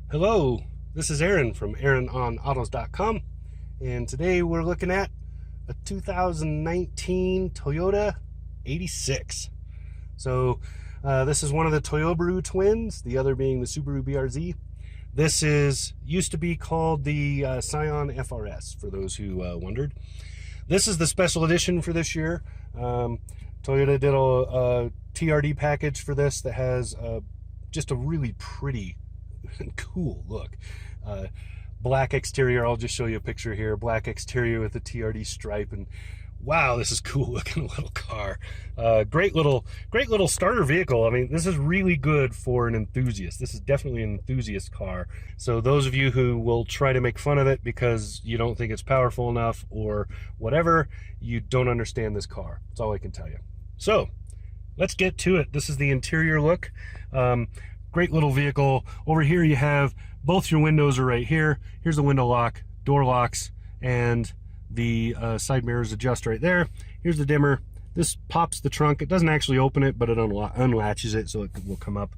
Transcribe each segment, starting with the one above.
Hello, this is Aaron from AaronOnAutos.com, and today we're looking at a 2019 Toyota 86. So this is one of the Toyobaru twins, the other being the Subaru BRZ. This used to be called the Scion FRS, for those who wondered. This is the special edition for this year. Toyota did a TRD package for this that has just a really pretty and cool look. Black exterior, I'll just show you a picture here. Black exterior with the TRD stripe, and wow, this is cool looking little car. Great little starter vehicle. I mean, this is really good for an enthusiast. This is definitely an enthusiast car. So those of you who will try to make fun of it because you don't think it's powerful enough or whatever, you don't understand this car. That's all I can tell you. So let's get to it. This is the interior look. Great little vehicle. Over here you have both your windows are right here. Here's the window lock, door locks, and the side mirrors adjust right there. Here's the dimmer. This pops the trunk. It doesn't actually open it, but it unlatches it so it will come up.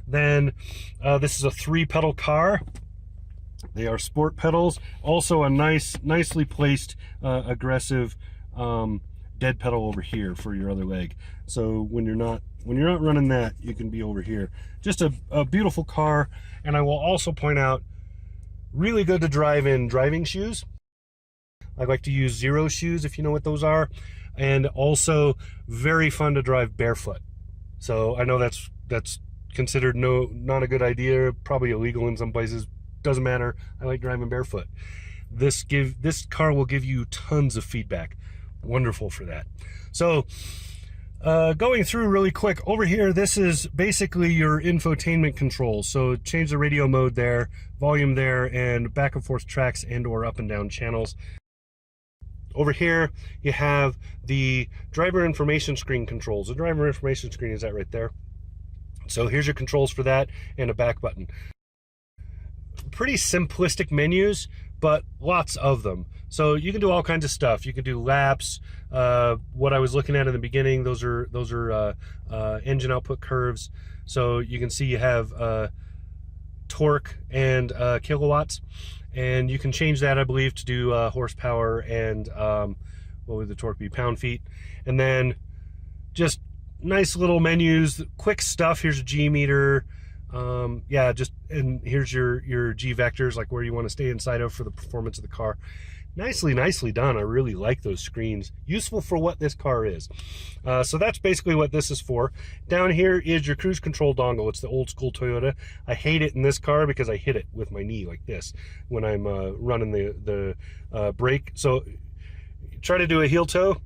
Then this is a 3-pedal car. They are sport pedals. Also a nicely placed aggressive dead pedal over here for your other leg. So when you're not running that, you can be over here. Just a beautiful car. And I will also point out, really good to drive in driving shoes. I like to use Zero shoes, if you know what those are. And also very fun to drive barefoot. So I know that's considered not a good idea, probably illegal in some places. Doesn't matter. I like driving barefoot. This car will give you tons of feedback. Wonderful for that. So going through really quick, over here, this is basically your infotainment controls. So change the radio mode there, volume there, and back and forth tracks and or up and down channels. Over here you have the driver information screen controls. The driver information screen is that right there. So here's your controls for that and a back button. Pretty simplistic menus, but lots of them. So you can do all kinds of stuff. You can do laps. What I was looking at in the beginning, those are engine output curves. So you can see you have torque and kilowatts, and you can change that, I believe, to do horsepower and what would the torque be? Pound-feet. And then just nice little menus, quick stuff. Here's a G meter. Yeah, and here's your G vectors, like where you want to stay inside of for the performance of the car. Nicely done. I really like those screens. Useful for what this car is. So that's basically what this is for. Down here is your cruise control dongle. It's the old school Toyota. I hate it in this car because I hit it with my knee like this when I'm running the brake. So try to do a heel toe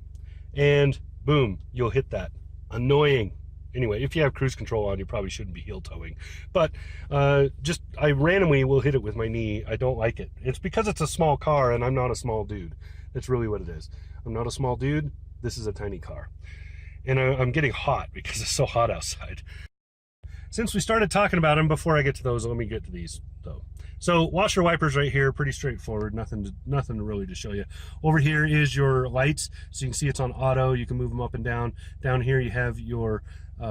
and boom, you'll hit that. Annoying. Anyway, if you have cruise control on, you probably shouldn't be heel towing. But I randomly will hit it with my knee. I don't like it. It's because it's a small car and I'm not a small dude. That's really what it is. I'm not a small dude. This is a tiny car. And I'm getting hot because it's so hot outside. Since we started talking about them, before I get to those, let me get to these though. So washer wipers right here, pretty straightforward, nothing really to show you. Over here is your lights, so you can see it's on auto. You can move them up and down. Down here you have your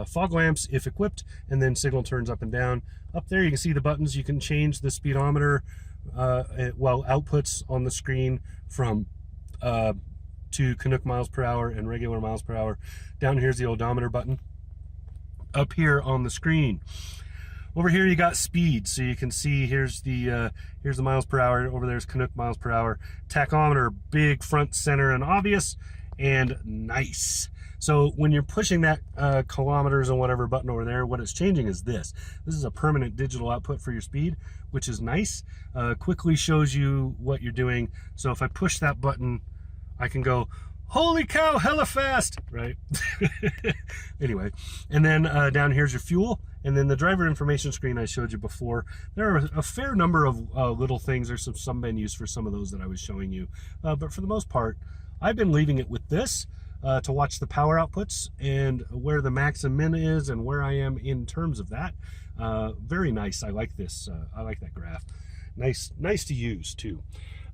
fog lamps if equipped, and then signal turns up and down. Up there you can see the buttons. You can change the speedometer, outputs on the screen from to Canuck miles per hour and regular miles per hour. Down here's the odometer button. Up here on the screen. Over here you got speed, so you can see here's the miles per hour. Over there's Canuck miles per hour. Tachometer, big, front, center, and obvious, and nice. So when you're pushing that kilometers and whatever button over there, what it's changing is this. This is a permanent digital output for your speed, which is nice. Quickly shows you what you're doing. So if I push that button, I can go, holy cow, hella fast, right? Anyway, and then down here's your fuel, and then the driver information screen I showed you before. There are a fair number of little things. There's some menus for some of those that I was showing you, but for the most part, I've been leaving it with this to watch the power outputs and where the max and min is and where I am in terms of that. Very nice. I like this. I like that graph. Nice to use too.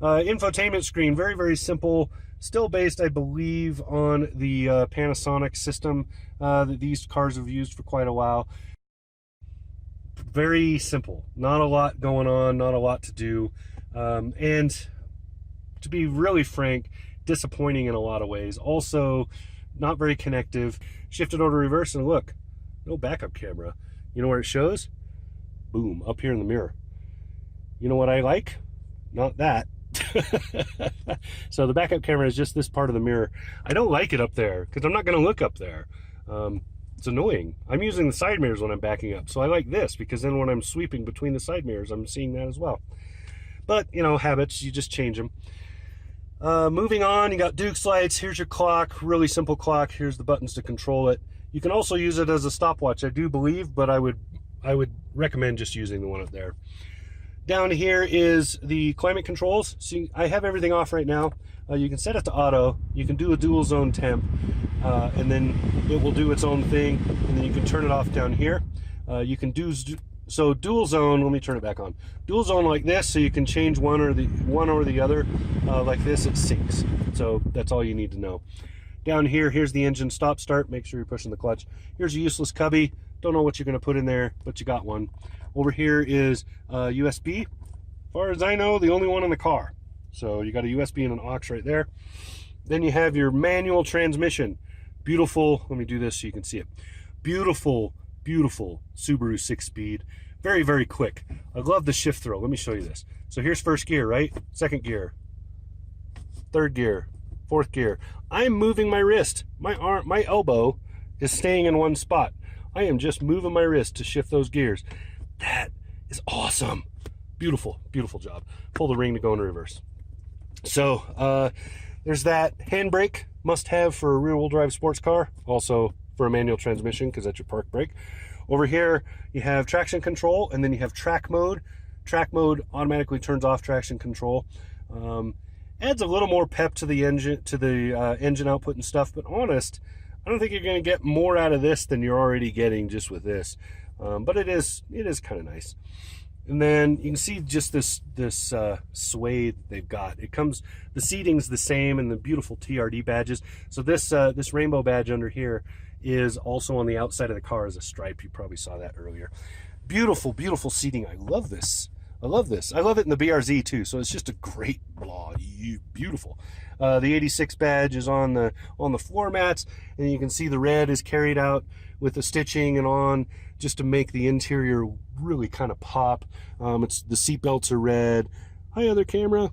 Infotainment screen, very simple. Still based, I believe, on the Panasonic system that these cars have used for quite a while. Very simple, not a lot going on, not a lot to do, and to be really frank, disappointing in a lot of ways. Also, not very connective. Shift it over to reverse and look, no backup camera. You know where it shows? Boom, up here in the mirror. You know what I like? Not that. So the backup camera is just this part of the mirror. I don't like it up there because I'm not going to look up there. It's annoying. I'm using the side mirrors when I'm backing up, so I like this because then when I'm sweeping between the side mirrors, I'm seeing that as well. But, you know, habits, you just change them. Moving on, you got Duke's lights. Here's your clock, really simple clock. Here's the buttons to control it. You can also use it as a stopwatch, I do believe, but I would recommend just using the one up there. Down here is the climate controls. So I have everything off right now. You can set it to auto. You can do a dual zone temp, and then it will do its own thing. And then you can turn it off down here. You can do so dual zone. Let me turn it back on. Dual zone like this, so you can change one or the other. Like this, it syncs. So that's all you need to know. Down here, here's the engine stop start. Make sure you're pushing the clutch. Here's a useless cubby. Don't know what you're going to put in there, but you got one. Over here is USB. As far as I know, the only one in the car. So you got a USB and an aux right there. Then you have your manual transmission. Beautiful. Let me do this so you can see it. Beautiful, beautiful Subaru 6-speed. Very, very quick. I love the shift throw. Let me show you this. So here's first gear, right? Second gear. Third gear. Fourth gear. I'm moving my wrist. My arm, my elbow is staying in one spot. I am just moving my wrist to shift those gears. That is awesome. Beautiful, beautiful job. Pull the ring to go in reverse. So there's that. Handbrake, must have for a rear-wheel drive sports car. Also for a manual transmission because that's your park brake. Over here you have traction control, and then you have track mode. Track mode automatically turns off traction control. Adds a little more pep to the engine, engine output and stuff. But honest, I don't think you're going to get more out of this than you're already getting just with this. But it is kind of nice. And then you can see just this suede they've got. It comes, the seating's the same, and the beautiful TRD badges. So this rainbow badge under here is also on the outside of the car as a stripe. You probably saw that earlier. Beautiful, beautiful seating. I love this. I love this. I love it in the BRZ too. So it's just a great blah. Beautiful. The 86 badge is on the floor mats, and you can see the red is carried out with the stitching and on, just to make the interior really kind of pop. It's the seat belts are red. Hi, other camera.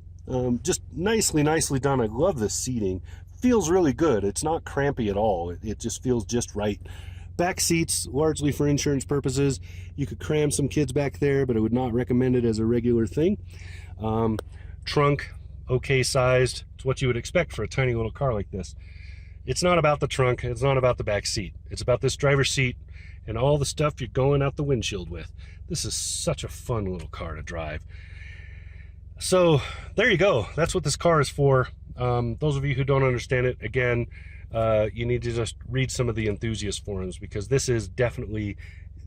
Just nicely done. I love this seating. Feels really good. It's not crampy at all. It just feels just right. Back seats, largely for insurance purposes. You could cram some kids back there, but I would not recommend it as a regular thing. Trunk, okay sized. It's what you would expect for a tiny little car like this. It's not about the trunk. It's not about the back seat. It's about this driver's seat and all the stuff you're going out the windshield with. This is such a fun little car to drive. So there you go. That's what this car is for. Those of you who don't understand it, again, you need to just read some of the enthusiast forums, because this is definitely,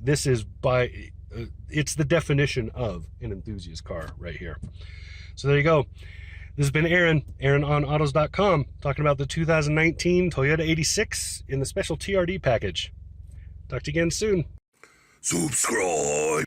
it's the definition of an enthusiast car right here. So there you go. This has been Aaron on autos.com, talking about the 2019 Toyota 86 in the special TRD package. Talk to you again soon. Subscribe.